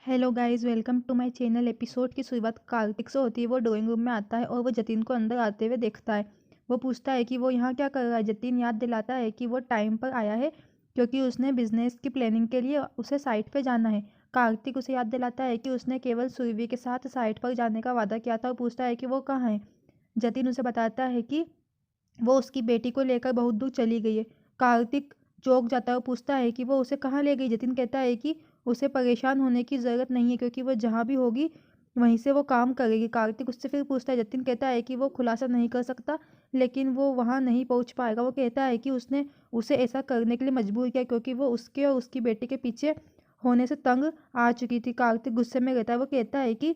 Hello guys, welcome to my channel. Episode की शुरुआत कार्तिक से होती है। वो ड्राइंग रूम में आता है और वो जतिन को अंदर आते हुए देखता है। वो पूछता है कि वो यहाँ क्या कर रहा है। जतिन याद दिलाता है कि वो टाइम पर आया है क्योंकि उसने बिजनेस की प्लानिंग के लिए उसे साइट पर जाना है। कार्तिक उसे याद दिलाता है कि उसने केवल सुरभि के साथ साइट पर जाने का वादा किया था और पूछता है कि वो कहाँ है। जतिन उसे बताता है कि वो उसकी बेटी को लेकर बहुत दूर चली गई है। कार्तिक चौंक जाता है और पूछता है कि वो उसे कहाँ ले गई। जतिन कहता है कि उसे परेशान होने की ज़रूरत नहीं है क्योंकि वो जहाँ भी होगी वहीं से वो काम करेगी। कार्तिक उससे फिर पूछता है। जतिन कहता है कि वो खुलासा नहीं कर सकता लेकिन वो वहाँ नहीं पहुँच पाएगा। वो कहता है कि उसने उसे ऐसा करने के लिए मजबूर किया क्योंकि वो उसके और उसकी बेटी के पीछे होने से तंग आ चुकी थी। कार्तिक गुस्से में रहता है। वो कहता है कि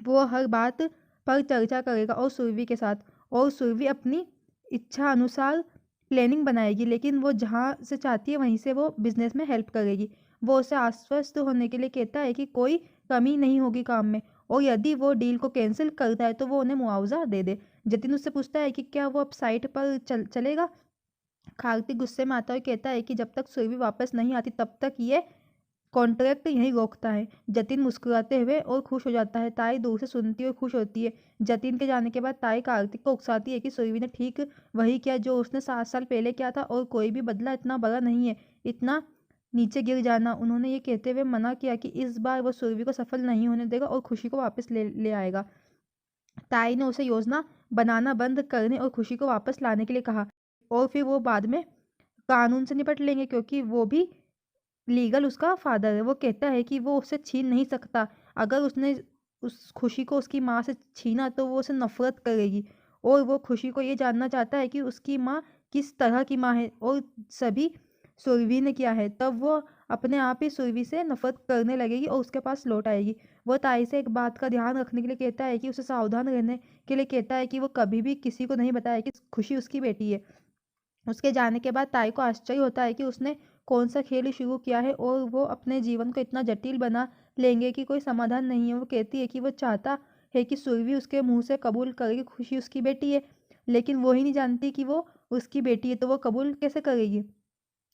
वो हर बात पर चर्चा करेगा और सुरभि के साथ, और सुरभि अपनी इच्छा अनुसार प्लानिंग बनाएगी लेकिन वो जहाँ से चाहती है वहीं से वो बिजनेस में हेल्प करेगी। वो उसे आश्वस्त होने के लिए कहता है कि कोई कमी नहीं होगी काम में और यदि वो डील को कैंसिल करता है तो वो उन्हें मुआवजा दे दे। जतिन उससे पूछता है कि क्या वो अब साइट पर चलेगा। कार्तिक गुस्से में आता है और कहता है कि जब तक सुरभि वापस नहीं आती तब तक ये कॉन्ट्रैक्ट यहीं रोकता है। जतिन मुस्कुराते हुए और खुश हो जाता है। ताई दूर से सुनती और खुश होती है। जतिन के जाने के बाद ताई कार्तिक को उकसाती है कि सुरभि ने ठीक वही किया जो उसने 7 साल पहले किया था और कोई भी बदला इतना बड़ा नहीं है, इतना नीचे गिर जाना। उन्होंने ये कहते हुए मना किया कि इस बार वो सुरभि को सफल नहीं होने देगा और खुशी को वापस ले ले आएगा। ताई ने उसे योजना बनाना बंद करने और खुशी को वापस लाने के लिए कहा और फिर वो बाद में कानून से निपट लेंगे क्योंकि वो भी लीगल उसका फादर है। वो कहता है कि वो उससे छीन नहीं सकता। अगर उसने उस खुशी को उसकी माँ से छीना तो वो उसे नफरत करेगी और वो खुशी को ये जानना चाहता है कि उसकी माँ किस तरह की माँ है और सभी सुरभि ने किया है। तब वो अपने आप ही सुरभि से नफरत करने लगेगी और उसके पास लौट आएगी। वो ताई से एक बात का ध्यान रखने के लिए कहता है कि उसे सावधान रहने के लिए कहता है कि वो कभी भी किसी को नहीं बताए कि खुशी उसकी बेटी है। उसके जाने के बाद ताई को आश्चर्य होता है कि उसने कौन सा खेल शुरू किया है और वो अपने जीवन को इतना जटिल बना लेंगे कि कोई समाधान नहीं है। वो कहती है कि वो चाहता है कि सुरभि उसके मुंह से कबूल करे कि खुशी उसकी बेटी है, लेकिन वो ही नहीं जानती कि वो उसकी बेटी है तो वो कबूल कैसे करेगी।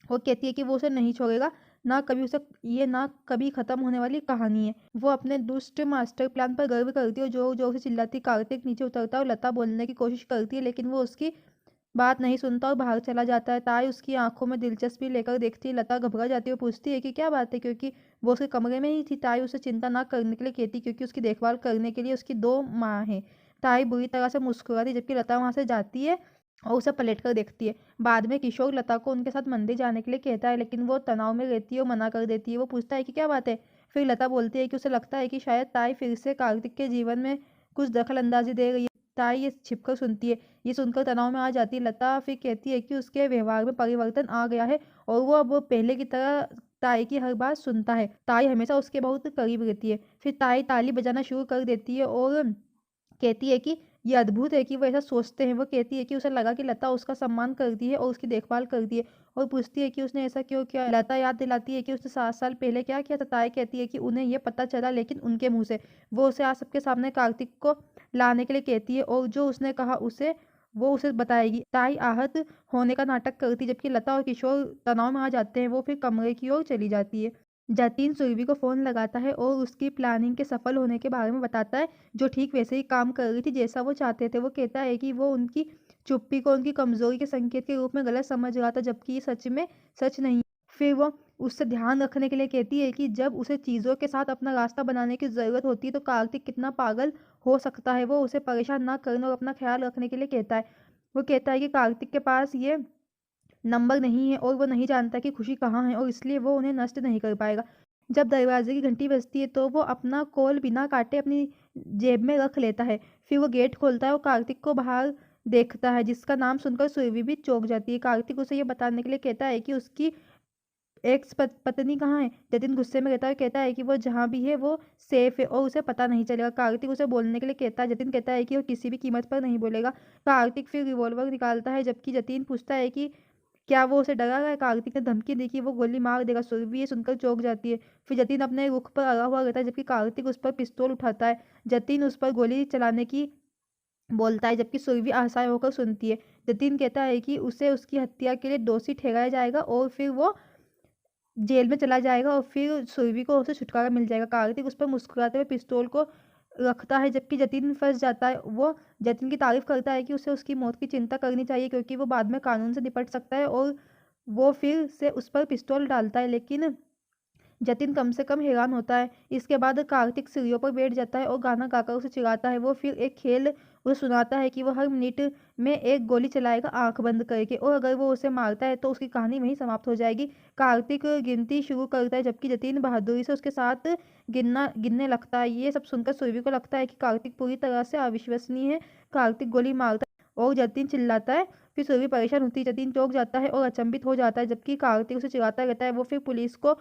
वो कहती है कि वो उसे नहीं छोड़ेगा, ना कभी उसे, ये ना कभी खत्म होने वाली कहानी है। वो अपने दुष्ट मास्टर प्लान पर गर्व करती है और जोर जोर से चिल्लाती। कार्तिक नीचे उतरता है और लता बोलने की कोशिश करती है लेकिन वो उसकी बात नहीं सुनता और बाहर चला जाता है। ताई उसकी आंखों में दिलचस्पी लेकर देखती है। लता घबरा जाती है और पूछती है कि क्या बात है क्योंकि वो उसके कमरे में ही थी। ताई उसे चिंता ना करने के लिए कहती क्योंकि उसकी देखभाल करने के लिए उसकी 2 माँ हैं। ताई बुरी तरह से मुस्कुराती जबकि लता वहां से जाती है और उसे पलट कर देखती है। बाद में किशोर लता को उनके साथ मंदिर जाने के लिए कहता है लेकिन वो तनाव में रहती है और मना कर देती है। वो पूछता है कि क्या बात है। फिर लता बोलती है कि उसे लगता है कि शायद ताई फिर से कार्तिक के जीवन में कुछ दखल अंदाजी दे रही है। ताई ये छिपकर सुनती है। ये सुनकर तनाव में आ जाती है। लता फिर कहती है कि उसके व्यवहार में परिवर्तन आ गया है और वो अब पहले की तरह ताई की हर बात सुनता है। ताई हमेशा उसके बहुत करीब रहती है। फिर ताई ताली बजाना शुरू कर देती है और कहती है कि ये अद्भुत है कि वो ऐसा सोचते हैं। वो कहती है कि उसे लगा कि लता उसका सम्मान करती है और उसकी देखभाल करती है और पूछती है कि उसने ऐसा क्यों किया। लता याद दिलाती है कि उसने 7 साल पहले क्या किया था। ताई कहती है कि उन्हें यह पता चला लेकिन उनके मुंह से। वो उसे आज सबके सामने कार्तिक को लाने के लिए कहती है और जो उसने कहा उसे वो उसे बताएगी। ताई आहत होने का नाटक करती जबकि लता और किशोर तनाव में आ जाते हैं। वो फिर कमरे की ओर चली जाती है। जतिन सुरभि को फोन लगाता है और उसकी प्लानिंग के सफल होने के बारे में बताता है, जो ठीक वैसे ही काम कर रही थी जैसा वो चाहते थे। वो कहता है कि वो उनकी चुप्पी को उनकी कमजोरी के संकेत के रूप में गलत समझ रहा था जबकि ये सच में सच नहीं। फिर वो उससे ध्यान रखने के लिए कहती है कि जब उसे चीजों के साथ अपना रास्ता बनाने की जरूरत होती है तो कार्तिक कितना पागल हो सकता है। वो उसे परेशान ना करने और अपना ख्याल रखने के लिए कहता है। वो कहता है कि कार्तिक के पास ये नंबर नहीं है और वो नहीं जानता कि खुशी कहाँ है और इसलिए वो उन्हें नष्ट नहीं कर पाएगा। जब दरवाजे की घंटी बजती है तो वो अपना कॉल बिना काटे अपनी जेब में रख लेता है। फिर वो गेट खोलता है और कार्तिक को बाहर देखता है जिसका नाम सुनकर सुरभि भी चौंक जाती है। कार्तिक उसे ये बताने के लिए कहता है कि उसकी एक्स पत्नी कहाँ है। जतिन गुस्से में रहता है और कहता है कि वो जहाँ भी है वो सेफ है और उसे पता नहीं चलेगा। कार्तिक उसे बोलने के लिए कहता है। जतिन कहता है कि वो किसी भी कीमत पर नहीं बोलेगा। कार्तिक फिर रिवॉल्वर निकालता है जबकि जतिन पूछता है कि क्या वो उसे डरा रहा है। कार्तिक ने धमकी दी कि वो गोली मार देगा। सुरभि ये सुनकर चौंक जाती है। फिर जतिन अपने रुख पर अड़ा हुआ रहता है जबकि कार्तिक उस पर पिस्तौल उठाता है। जतिन उस पर गोली चलाने की बोलता है जबकि सुरभि असहाय होकर सुनती है। जतिन कहता है कि उसे उसकी हत्या के लिए दोषी ठहराया जाएगा और फिर वो जेल में चला जाएगा और फिर सुरभि को उसे छुटकारा मिल जाएगा। कार्तिक उस पर मुस्कुराते हुए पिस्तौल को रखता है, जबकि जतिन फंस जाता है। वो जतिन की तारीफ करता है कि उसे उसकी मौत की चिंता करनी चाहिए, क्योंकि वो बाद में कानून से निपट सकता है, और वो फिर से उस पर पिस्तौल डालता है, लेकिन जतिन कम से कम हैरान होता है। इसके बाद कार्तिक सीढ़ियों पर बैठ जाता है और गाना गाकर उसे चिढ़ाता है। वो फिर एक खेल उसे सुनाता है कि वो हर मिनट में एक गोली चलाएगा आंख बंद करके, और अगर वो उसे मारता है तो उसकी कहानी वहीं समाप्त हो जाएगी। कार्तिक गिनती शुरू करता है, जबकि जतिन बहादुरी से उसके साथ गिनने लगता है। ये सब सुनकर सुरभि को लगता है कि कार्तिक पूरी तरह से अविश्वसनीय है। कार्तिक गोली मारता है और जतिन चिल्लाता है। फिर सुरभि परेशान होती है, जतिन चौंक जाता है और अचंभित हो जाता है, जबकि कार्तिक उसे चिढ़ाता रहता है। वो फिर पुलिस को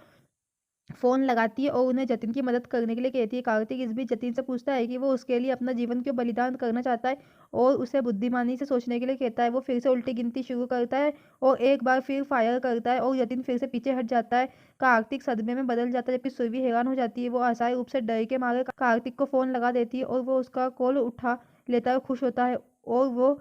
फ़ोन लगाती है और उन्हें जतिन की मदद करने के लिए कहती है। कार्तिक इस बीच जतिन से पूछता है कि वो उसके लिए अपना जीवन क्यों बलिदान करना चाहता है, और उसे बुद्धिमानी से सोचने के लिए कहता है। वो फिर से उल्टी गिनती शुरू करता है और एक बार फिर फायर करता है और जतिन फिर से पीछे हट जाता है। कार्तिक सदमे में बदल जाता है, जबकि सुरभि हैरान हो जाती है। वो अस्थायी रूप से डर के मारे कार्तिक को फ़ोन लगा देती है और वो उसका कॉल उठा लेता है और खुश होता है, और वो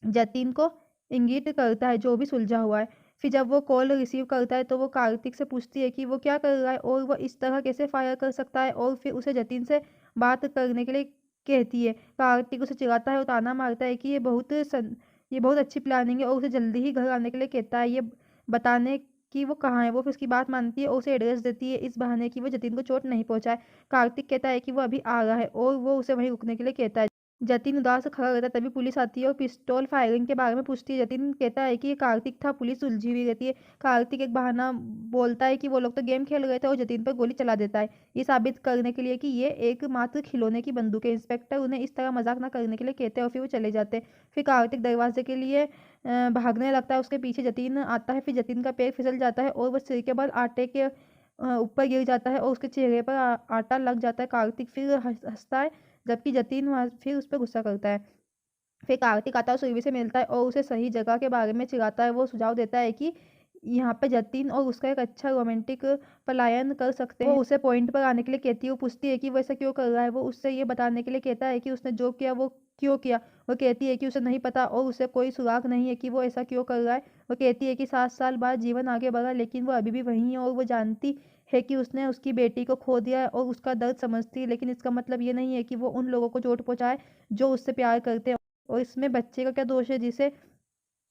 जतिन को इंगित करता है जो भी सुलझा हुआ है। फिर जब वो कॉल रिसीव करता है तो वो कार्तिक से पूछती है कि वो क्या कर रहा है और वो इस तरह कैसे फायर कर सकता है, और फिर उसे जतिन से बात करने के लिए कहती है। कार्तिक उसे चिढ़ाता है और ताना मारता है कि ये बहुत अच्छी प्लानिंग है, और उसे जल्दी ही घर आने के लिए कहता है, ये बताने कि वो कहाँ है। वो फिर उसकी बात मानती है और उसे एड्रेस देती है, इस बहाने कि वो जतिन को चोट नहीं पहुंचाए। कार्तिक कहता है कि वो अभी आ रहा है और वो उसे वहीं रुकने के लिए कहता है। जतिन उदास खड़ा रहता है, तभी पुलिस आती है और पिस्तौल फायरिंग के बारे में पूछती है। जतिन कहता है कि ये कार्तिक था। पुलिस उलझी हुई रहती है। कार्तिक एक बहाना बोलता है कि वो लोग तो गेम खेल रहे थे, और जतिन पर गोली चला देता है, ये साबित करने के लिए कि ये एक मात्र खिलौने की बंदूक है। इंस्पेक्टर उन्हें इस तरह मजाक न करने के लिए कहते हैं और फिर वो चले जाते हैं। फिर कार्तिक दरवाजे के लिए भागने लगता है, उसके पीछे जतिन आता है। फिर जतिन का पैर फिसल जाता है और वह सिर के बल आटे के ऊपर गिर जाता है और उसके चेहरे पर आटा लग जाता है। कार्तिक फिर हंसता है, जबकि जतिन वहाँ फिर उस पर गुस्सा करता है। फिर कार्तिक आता है और सुरभि से मिलता है और उसे सही जगह के बारे में चिढ़ाता है। वो सुझाव देता है कि यहाँ पे जतिन और उसका एक अच्छा रोमांटिक पलायन कर सकते हैं। वो उसे पॉइंट पर आने के लिए कहती है। वो पूछती है कि वो ऐसा क्यों कर रहा है। वो उससे ये बताने के लिए कहता है कि उसने जो किया वो क्यों किया। वो कहती है कि उसे नहीं पता और उसे कोई सुराग नहीं है कि वो ऐसा क्यों कर रहा है। वो कहती है कि 7 साल बाद जीवन आगे बढ़ा, लेकिन वो अभी भी वहीं है, और वो जानती है कि उसने उसकी बेटी को खो दिया है और उसका दर्द समझती है, लेकिन इसका मतलब ये नहीं है कि वो उन लोगों को चोट पहुंचाए जो उससे प्यार करते हैं। और इसमें बच्चे का क्या दोष है जिसे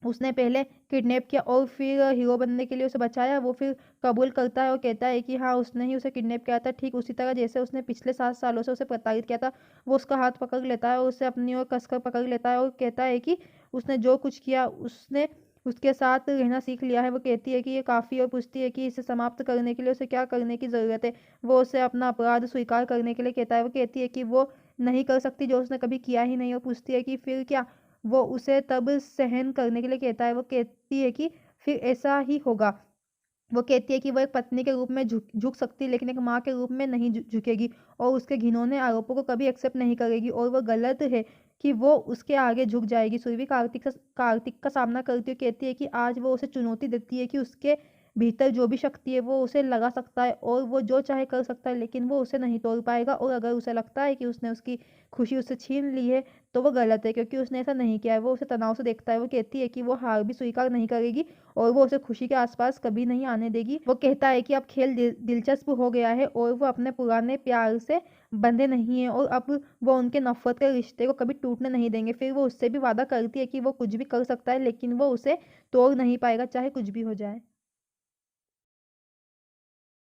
उसने पहले किडनैप किया और फिर हीरो बनने के लिए उसे बचाया। वो फिर कबूल करता है और कहता है कि हाँ, उसने ही उसे किडनैप किया था, ठीक उसी तरह जैसे उसने पिछले 7 सालों से उसे प्रताड़ित किया था। वो उसका हाथ पकड़ लेता है और उसे अपनी ओर कसकर पकड़ लेता है और कहता है कि उसने जो कुछ किया उसने उसके साथ रहना सीख लिया है। वो कहती है कि ये काफ़ी, और पूछती है कि इसे समाप्त करने के लिए उसे क्या करने की ज़रूरत है। वो उसे अपना अपराध स्वीकार करने के लिए कहता है। वो कहती है कि वो नहीं कर सकती जो उसने कभी किया ही नहीं, और पूछती है कि फिर क्या। वो उसे तब सहन करने के लिए कहता है। वो कहती है कि फिर ऐसा ही होगा। वो कहती है कि वो एक पत्नी के रूप में झुक सकती है, लेकिन एक माँ के रूप में नहीं झुकेगी, और उसके घिनौने आरोपों को कभी एक्सेप्ट नहीं करेगी, और वो गलत है कि वो उसके आगे झुक जाएगी। सुरभि कार्तिक का सामना करती है, कहती है कि आज वो उसे चुनौती देती है कि उसके भीतर जो भी शक्ति है वो उसे लगा सकता है और वो जो चाहे कर सकता है, लेकिन वो उसे नहीं तोड़ पाएगा। और अगर उसे लगता है कि उसने उसकी खुशी उससे छीन ली है तो वो गलत है, क्योंकि उसने ऐसा नहीं किया है। वो उसे तनाव से देखता है। वो कहती है कि वो हार भी स्वीकार नहीं करेगी और वो उसे खुशी के आसपास कभी नहीं आने देगी। वो कहता है कि अब खेल दिलचस्प हो गया है और वो अपने पुराने प्यार से बंधे नहीं है, और अब वो उनके नफरत के रिश्ते को कभी टूटने नहीं देंगे। फिर वो उससे भी वादा करती है कि वो कुछ भी कर सकता है, लेकिन वो उसे तोड़ नहीं पाएगा, चाहे कुछ भी हो जाए।